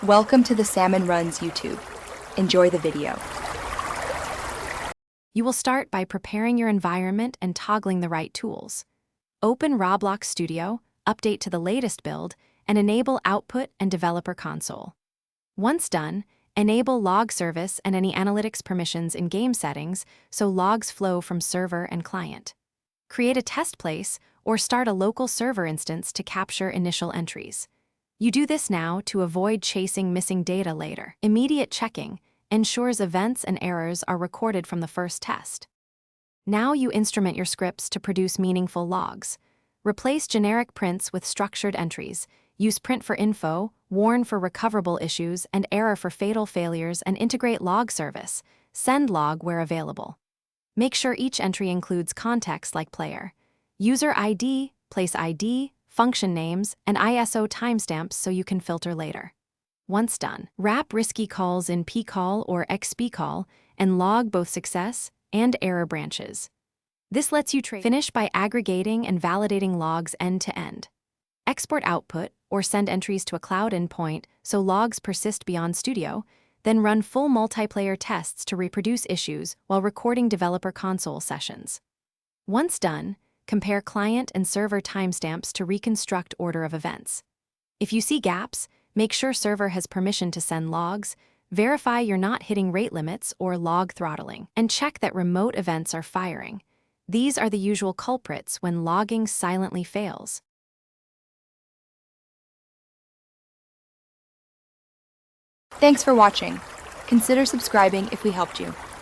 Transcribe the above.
Welcome to the Salmon Runs YouTube. Enjoy the video. You will start by preparing your environment and toggling the right tools. Open Roblox Studio, update to the latest build, and enable Output and Developer Console. Once done, enable Log Service and any analytics permissions in game settings so logs flow from server and client. Create a test place or start a local server instance to capture initial entries. You do this now to avoid chasing missing data later. Immediate checking ensures events and errors are recorded from the first test. Now you instrument your scripts to produce meaningful logs. Replace generic prints with structured entries. Use print for info, warn for recoverable issues, and error for fatal failures, and integrate log service. Send log where available. Make sure each entry includes context like player, user ID, place ID, function names, and ISO timestamps so you can filter later. Once done, wrap risky calls in pcall or xpcall and log both success and error branches. This lets you finish by aggregating and validating logs end to end. Export output or send entries to a cloud endpoint so logs persist beyond Studio, then run full multiplayer tests to reproduce issues while recording developer console sessions. Once done, compare client and server timestamps to reconstruct order of events. If you see gaps, make sure server has permission to send logs, verify you're not hitting rate limits or log throttling, and check that remote events are firing. These are the usual culprits when logging silently fails. Thanks for watching. Consider subscribing if we helped you.